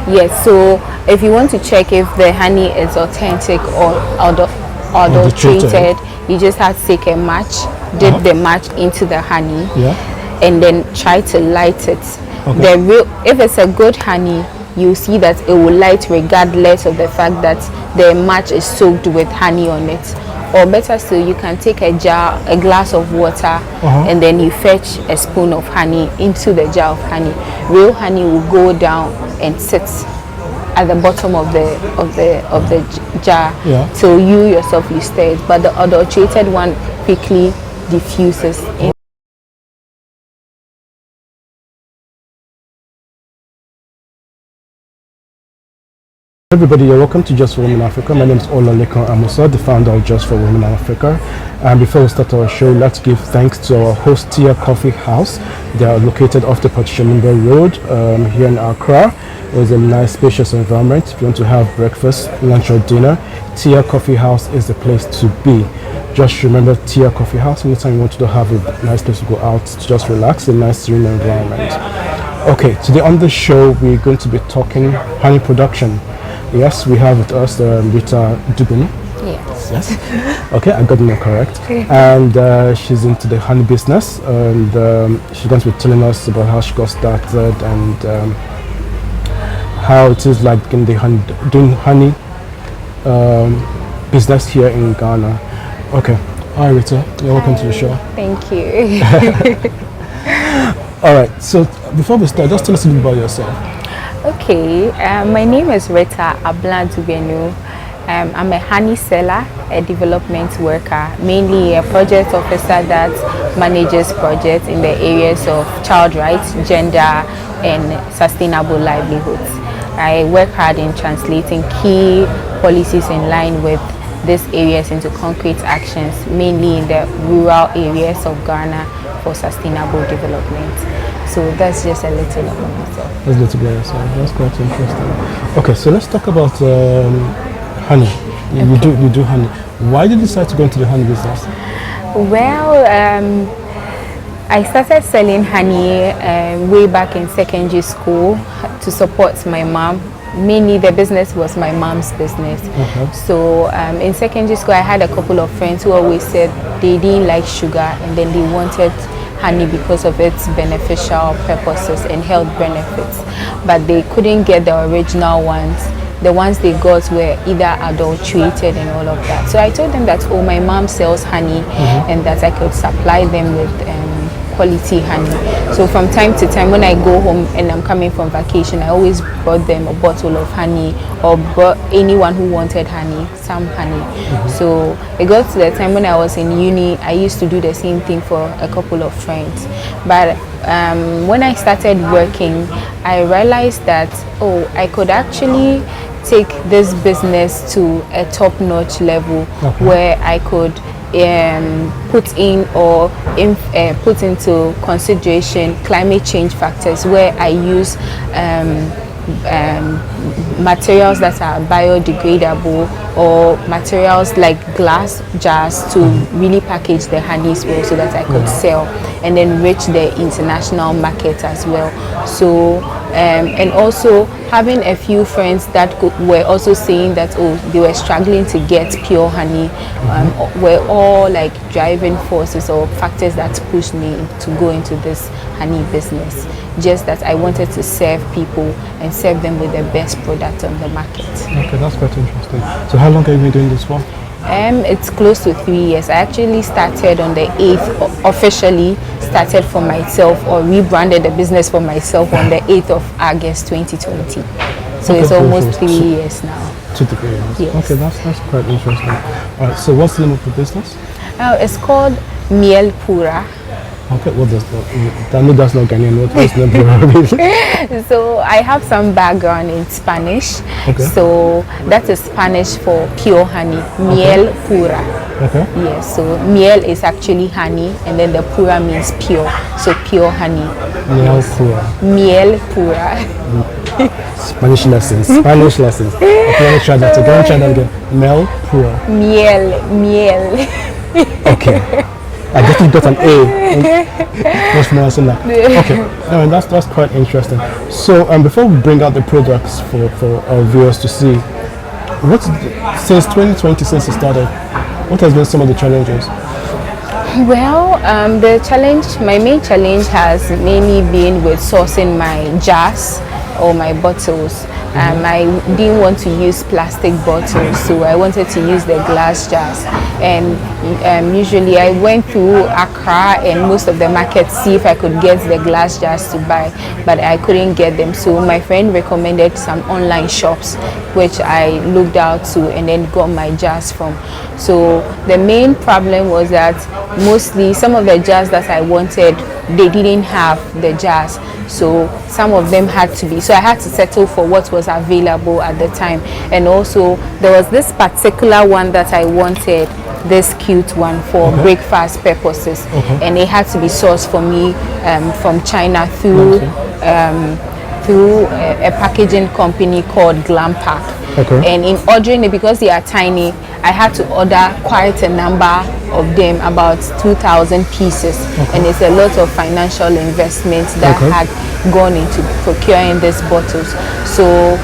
Yes, so if you want to check if the honey is authentic or adulterated, you just have to take a match, dip the match into the honey, and then try to light it. If it's a good honey, you see that it will light regardless of the fact that the match is soaked with honey on it. Or better still, you can take a glass of water, and then you fetch a spoon of honey into the jar of honey. Real honey will go down and sit at the bottom of the jar. So you yourself you stir it, but the adulterated one quickly diffuses in. Everybody, you're welcome to Just for Women Africa. My name is Olalekan Amusa, the founder of Just for Women Africa. And before we start our show, let's give thanks to our host, Tia Coffee House. They are located off the Patricia Road here in Accra. It's a nice, spacious environment. If you want to have breakfast, lunch, or dinner, Tia Coffee House is the place to be. Just remember Tia Coffee House. Anytime you want to have a nice place to go out to just relax, a nice, serene environment. Okay, today on the show, we're going to be talking honey production. Yes, we have with us Rita Dubini. Yes. Okay, I got the name correct. And she's into the honey business, and she's going to be telling us about how she got started and how it is like in the doing honey business here in Ghana. Okay. Hi, Rita. You're welcome to the show. Thank you. All right. So before we start, just tell us a little about yourself. Okay, my name is Rita Ablan-Dubenu. I'm a honey seller, a development worker, mainly a project officer that manages projects in the areas of child rights, gender, and sustainable livelihoods. I work hard in translating key policies in line with these areas into concrete actions, mainly in the rural areas of Ghana for sustainable development. So that's just a little about myself. That's a little bit yourself. That's quite interesting. Okay, so let's talk about honey. You do honey. Why did you decide to go into the honey business? Well, I started selling honey way back in secondary school to support my mom. Mainly the business was my mom's business. So in secondary school I had a couple of friends who always said they didn't like sugar and then they wanted honey because of its beneficial purposes and health benefits, but they couldn't get the original ones. The ones they got were either adulterated and all of that. So I told them that, oh, my mom sells honey and that I could supply them with quality honey. So from time to time when I go home and I'm coming from vacation, I always brought them a bottle of honey or brought anyone who wanted honey, some honey. So it got to the time when I was in uni, I used to do the same thing for a couple of friends. But when I started working, I realized that, oh, I could actually take this business to a top-notch level where I could put in or put into consideration climate change factors, where I use materials that are biodegradable or materials like glass jars to really package the honeys well so that I could sell and then reach the international market as well. So and also having a few friends that were also saying that, oh, they were struggling to get pure honey, were all like driving forces or factors that pushed me to go into this honey business. Just that I wanted to serve people and serve them with the best product on the market. Okay, that's quite interesting. So how long have you been doing this for? It's close to 3 years. I actually started on the 8th, officially started for myself or rebranded the business for myself on the 8th of August 2020. So it's almost 3 years now. 2 to 3 years. Yes. Okay, that's quite interesting. All right, so what's the name of the business? It's called Miel Pura. Okay, what does that? I know that's not Ghanaian. What's the name? So I have some background in Spanish. So that is Spanish for pure honey. Miel Pura. Yes. So miel is actually honey, and then the pura means pure. So pure honey. Miel Pura. Miel Pura. Spanish lessons. Spanish lessons. Okay, let me try that again. Miel Pura. Miel. Okay. I definitely got an A. Just pronouncing that. Okay, no, that's quite interesting. So before we bring out the products for our viewers to see, since 2020, since it started, what has been some of the challenges? Well, my main challenge has mainly been with sourcing my jars or my bottles. I didn't want to use plastic bottles, so I wanted to use the glass jars. And usually I went through Accra and most of the markets see if I could get the glass jars to buy, but I couldn't get them. So my friend recommended some online shops, which I looked out to and then got my jars from. So the main problem was that mostly some of the jars that I wanted, they didn't have the jars, so some of them had to be, so I had to settle for what was available at the time. And also there was this particular one that I wanted, this cute one for breakfast purposes, and it had to be sourced for me from China through a packaging company called Glam Pack. And in ordering it, because they are tiny, I had to order quite a number of them, about 2,000 pieces, and it's a lot of financial investment that had gone into procuring these bottles. So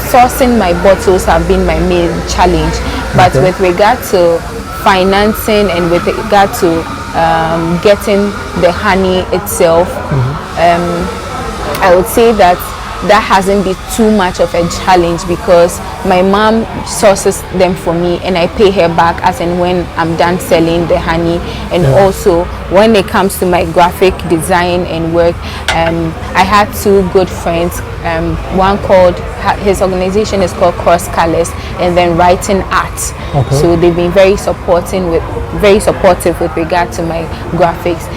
sourcing my bottles have been my main challenge, but with regard to financing and with regard to getting the honey itself, I would say that hasn't been too much of a challenge, because my mom sources them for me and I pay her back as and when I'm done selling the honey. And also when it comes to my graphic design and work, I had two good friends, one called, his organization is called Cross Colors, and then Writing Art. So they've been very supportive with regard to my graphics.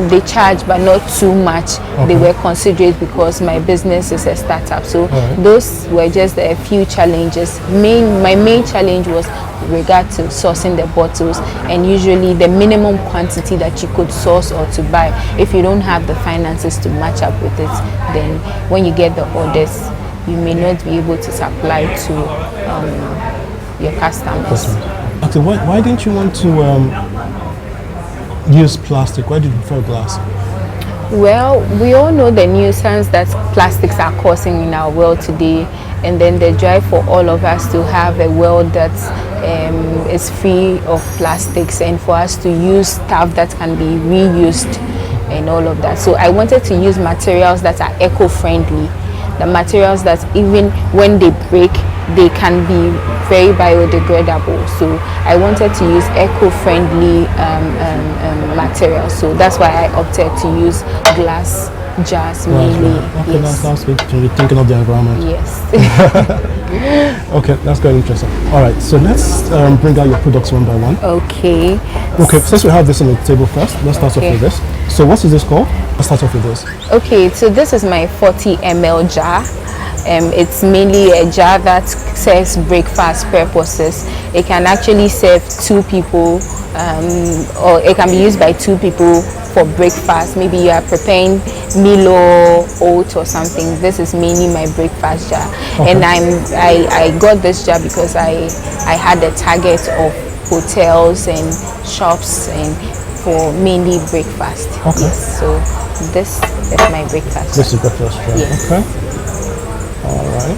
They charge, but not too much. They were considerate because my business is a startup. So those were just a few challenges. My main challenge was with regard to sourcing the bottles, and usually the minimum quantity that you could source or to buy. If you don't have the finances to match up with it, then when you get the orders, you may not be able to supply to your customers. Okay, why didn't you want to use plastic? Why did you prefer glass? Well, we all know the nuisance that plastics are causing in our world today, and then the drive for all of us to have a world that is free of plastics, and for us to use stuff that can be reused and all of that. So I wanted to use materials that are eco-friendly, the materials that even when they break, they can be very biodegradable. So I wanted to use eco-friendly materials. So that's why I opted to use glass jars mainly. Okay, that sounds good. So you're thinking of the environment. Yes. Okay, that's quite interesting. All right, so let's bring out your products one by one. Okay. Okay, since we have this on the table first, let's start off with this. So what is this called? Let's start off with this. Okay, so this is my 40 ml jar. It's mainly a jar that serves breakfast purposes. It can actually serve two people, or it can be used by two people for breakfast. Maybe you are preparing Milo, oat or something. This is mainly my breakfast jar. And I got this jar because I had a target of hotels and shops and for mainly breakfast. Yes, so this is my breakfast. This is breakfast jar. Yes. Okay. All right.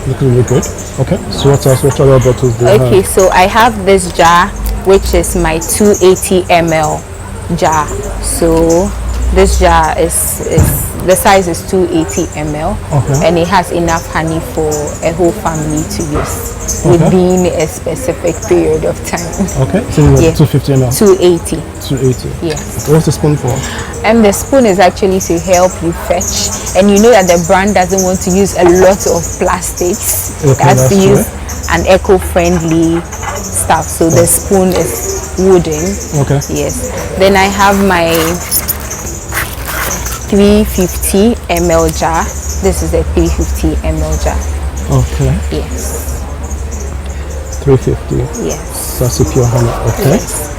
Looking really good. Okay. So what else? What other bottles do you have? Okay, so I have this jar, which is my 280 ml jar. So this jar is the size is 280 ml, and it has enough honey for a whole family to use within a specific period of time. Okay, so you have 250 ml. 280. 280. Yes. What's the spoon for? And the spoon is actually to help you fetch, and you know that the brand doesn't want to use a lot of plastics. It has to use an eco-friendly stuff, so the spoon is wooden. Okay. Yes. Then I have my 350 ml jar. This is a 350 ml jar. Okay. Yes. 350. Yes. That's a pure honey. Okay. Yes.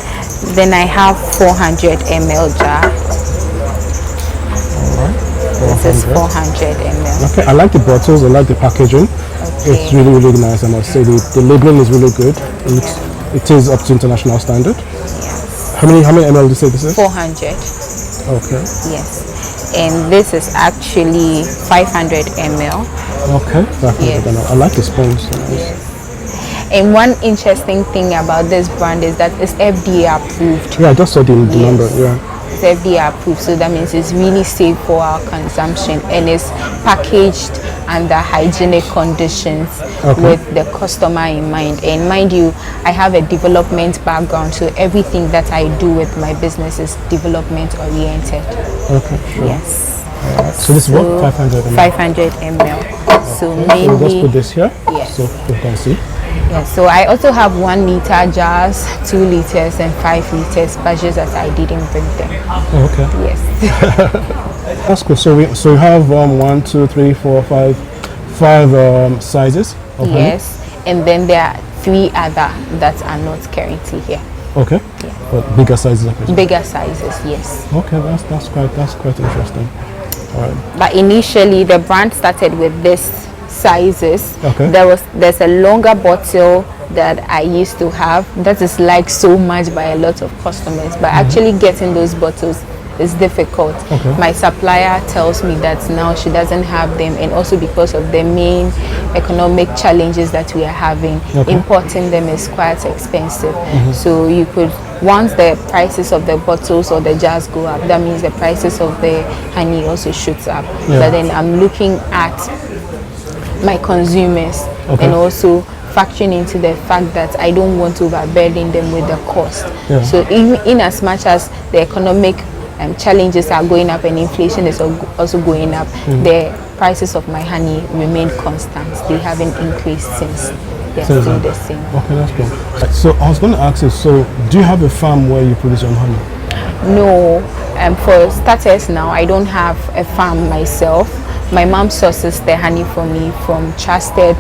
Then I have 400 ml jar. This is 400 ml. Okay, I like the bottles, I like the packaging. It's really, really nice, I must say. The labeling is really good. It is up to international standard. Yes. How many ml do you say this is? 400. Okay. Yes. And this is actually 500 ml. Okay. 500 Yes. ml. I like the spoons. And one interesting thing about this brand is that it's FDA approved. Yeah, I just saw the number. Yeah. It's FDA approved, so that means it's really safe for our consumption, and it's packaged under hygienic conditions with the customer in mind. And mind you, I have a development background, so everything that I do with my business is development oriented. Okay, sure. Yes. So this is what? 500 ml? 500 ml. So So we'll mainly, just put this here. Yes. So you can see. yes. So I also have 1 liter jars, 2 liters, and 5 liters, but just that I didn't bring them. Oh, okay. Yes. That's cool. So we have 1, 2, 3, 4, 5 sizes of honey? Yes. And then there are 3 other that are not currently here. Okay. But bigger sizes. Okay. Bigger sizes, yes. Okay, that's quite interesting. All right. But initially, the brand started with this sizes. Okay. There's a longer bottle that I used to have that is liked so much by a lot of customers, but actually getting those bottles is difficult. Okay. My supplier tells me that now she doesn't have them, and also because of the main economic challenges that we are having, importing them is quite expensive. So you could, once the prices of the bottles or the jars go up, that means the prices of the honey also shoots up. But then I'm looking at my consumers and also factoring into the fact that I don't want to overburden them with the cost. So in as much as the economic challenges are going up and inflation is also going up, the prices of my honey remain constant. They haven't increased since. They're still the same. Okay, that's cool. So I was going to ask you, so do you have a farm where you produce your honey? No, for starters now, I don't have a farm myself. My mom sources the honey for me from trusted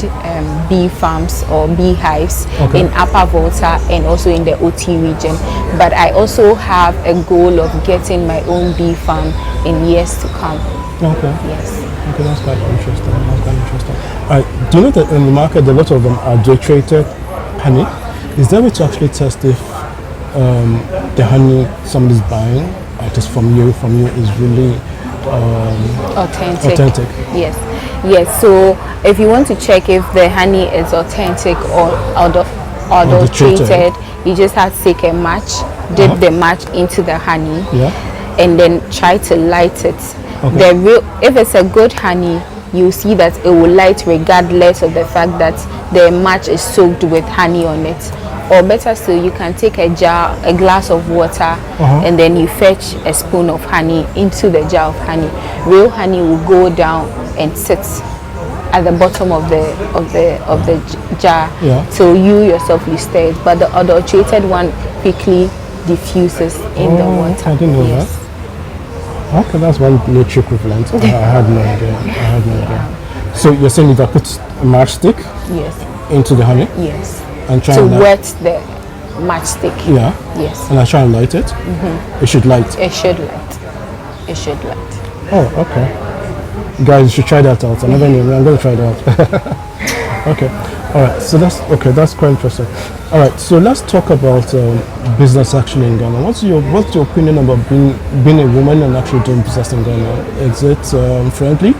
bee farms or bee hives in Upper Volta and also in the OT region. But I also have a goal of getting my own bee farm in years to come. Okay. Yes. Okay, that's quite interesting. Do you know that in the market, a lot of them are adulterated honey? Is there a way to actually test if the honey somebody's buying, just from you, is really authentic? Yes. So if you want to check if the honey is authentic or adulterated, you just have to take a match, dip the match into the honey, and then try to light it. If it's a good honey, you see that it will light regardless of the fact that the match is soaked with honey on it. Or better still, you can take a glass of water, and then you fetch a spoon of honey into the jar of honey. Real honey will go down and sit at the bottom of the jar. So you yourself will stir it, but the adulterated one quickly diffuses in the water. I didn't know that. Okay, that's one nature equivalent. I had no idea. So you're saying if I put a matchstick into the honey? Yes. And try to and wet the matchstick. Yes. And I try and light it? It should light? It should light. Oh, okay. Guys, you should try that out. I never knew. I'm going to try that out. Okay. All right. So that's quite interesting. All right. So let's talk about business actually in Ghana. What's your opinion about being a woman and actually doing business in Ghana? Is it friendly?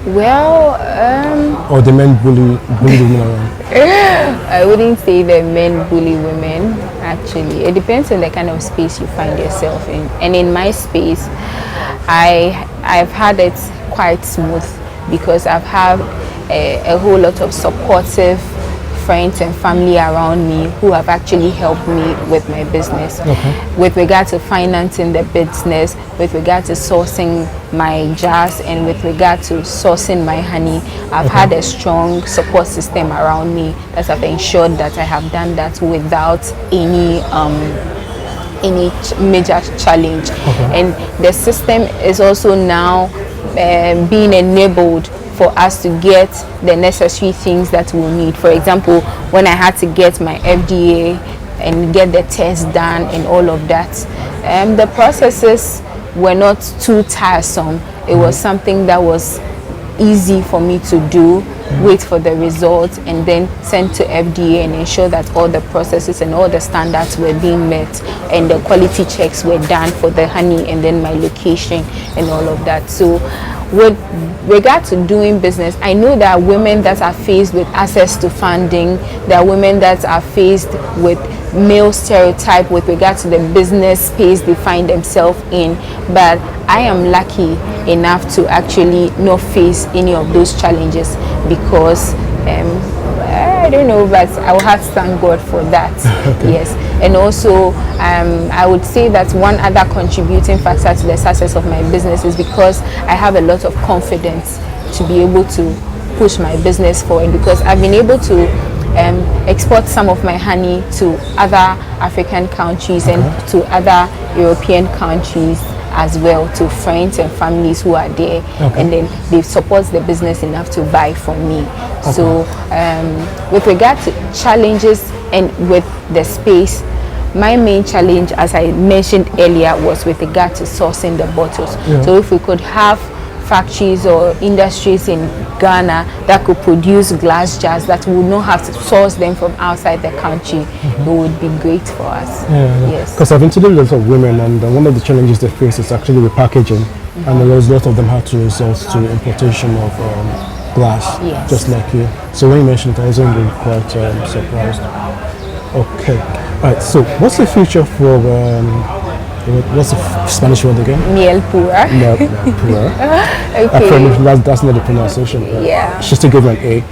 Well, or the men bully women around? I wouldn't say the men bully women. Actually, it depends on the kind of space you find yourself in. And in my space, I've had it quite smooth because I've had a whole lot of supportive friends and family around me who have actually helped me with my business. With regard to financing the business, with regard to sourcing my jars, and with regard to sourcing my honey, I've had a strong support system around me that have ensured that I have done that without any major challenge. And the system is also now being enabled for us to get the necessary things that we'll need. For example, when I had to get my FDA and get the test done and all of that, the processes were not too tiresome. It was something that was easy for me to do, wait for the results, and then send to FDA and ensure that all the processes and all the standards were being met and the quality checks were done for the honey and then my location and all of that. So with regard to doing business, I know there are women that are faced with access to funding. There are women that are faced with male stereotype with regard to the business space they find themselves in. But I am lucky enough to actually not face any of those challenges because I don't know, but I will have to thank God for that. Okay. Yes. And also I would say that one other contributing factor to the success of my business is because I have a lot of confidence to be able to push my business forward, because I've been able to export some of my honey to other African countries and to other European countries as well, to friends and families who are there, and then they support the business enough to buy from me. So with regard to challenges and with the space, my main challenge, as I mentioned earlier, was with regard to sourcing the bottles. So if we could have factories or industries in Ghana that could produce glass jars that would not have to source them from outside the country, it would be great for us. Yes. Because I've interviewed lots of women, and one of the challenges they face is actually with packaging, and a lot of them have to resort to importation of glass, just like you. So when you mentioned that, I was really quite surprised. Okay. All right. So what's the future for what's the Spanish word again? Miel pura. Miel pura. Okay. That's not the pronunciation. Yeah. She still gave me an A.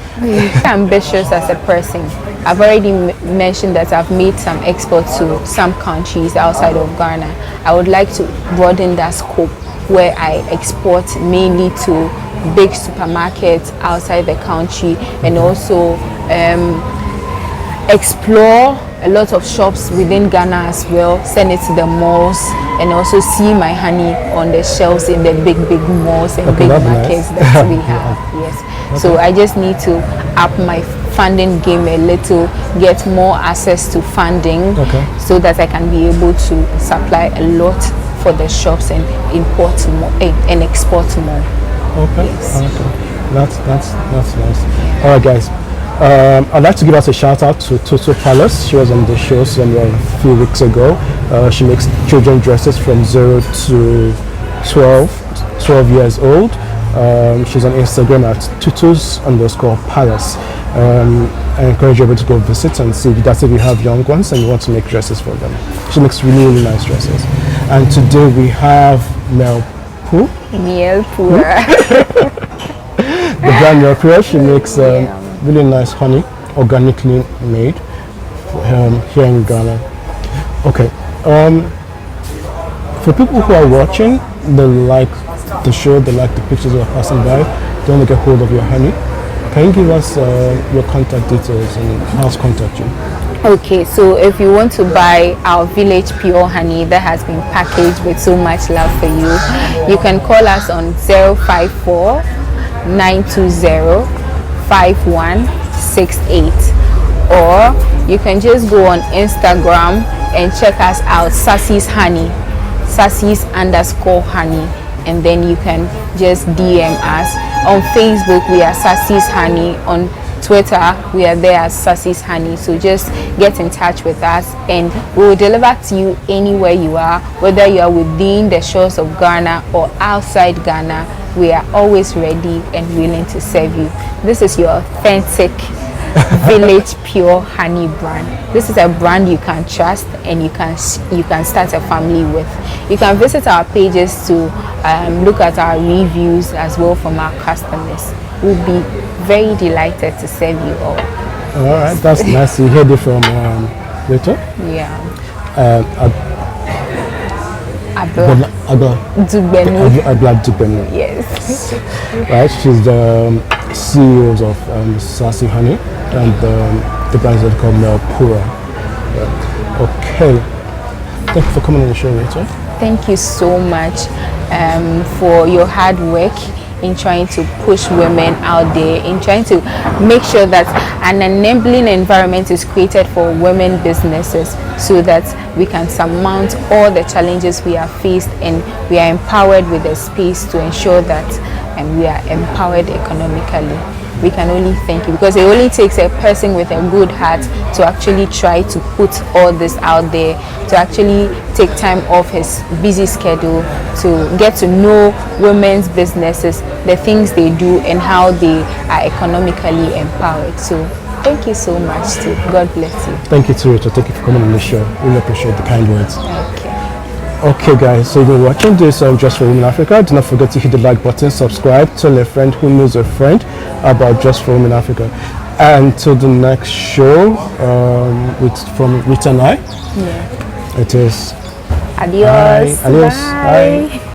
I'm ambitious as a person. I've already mentioned that I've made some exports to some countries outside of Ghana. I would like to broaden that scope where I export mainly to big supermarkets outside the country, and also explore a lot of shops within Ghana as well, send it to the malls, and also see my honey on the shelves in the big malls and big markets that we have. Yes. So I just need to up my funding game a little, get more access to funding, so that I can be able to supply a lot for the shops and import more and export more. Okay. Yes. Okay. That's nice. All right, guys. I'd like to give us a shout out to Toto Palace. She was on the show a few weeks ago. She makes children dresses from 0 to 12 years old. She's on Instagram at tutus_palace. I encourage you to go visit and see if you have young ones and you want to make dresses for them. She makes really nice dresses. And today we have Miel Pura. The brand Miel Pura. She makes really nice honey, organically made here in Ghana. Okay. For people who are watching, they like the show, they like the pictures that are passing by, they want to get hold of your honey. Can you give us your contact details and how to contact you? Okay, so if you want to buy our Village Pure honey that has been packaged with so much love for you, you can call us on 054 920 5168, or you can just go on Instagram and check us out, Sassy's Honey, Sassy's_honey, and then you can just DM us. On Facebook we are Sassy's Honey, on Twitter we are there as Sassy's Honey. So just get in touch with us and we will deliver to you anywhere you are, whether you are within the shores of Ghana or outside Ghana. We are always ready and willing to serve you. This is your authentic Village Pure honey brand. This is a brand you can trust and you can start a family with. You can visit our pages to look at our reviews as well from our customers. We'll be very delighted to serve you all. All right, that's nice. You heard it from Rachel? Yeah. Abla Dugbenu. Yes. Right, she's the CEO of Sassy Honey, and the brand is called Miel Pura. Okay. Thank you for coming on the show, Rachel. Thank you so much for your hard work in trying to push women out there, in trying to make sure that an enabling environment is created for women businesses so that we can surmount all the challenges we have faced, and we are empowered with the space to ensure that and we are empowered economically. We can only thank you, because it only takes a person with a good heart to actually try to put all this out there, to actually take time off his busy schedule to get to know women's businesses, the things they do, and how they are economically empowered. So thank you so much too. God bless you. Thank you too, Rachel. Thank you for coming on the show. Really appreciate the kind words. Okay. Okay guys, so you've been watching this Just for Women Africa. Do not forget to hit the like button, subscribe, tell a friend who knows a friend about Just for Women Africa. And till the next show, from Rita and I, Yeah. it is Adios. Adios. Bye. Bye.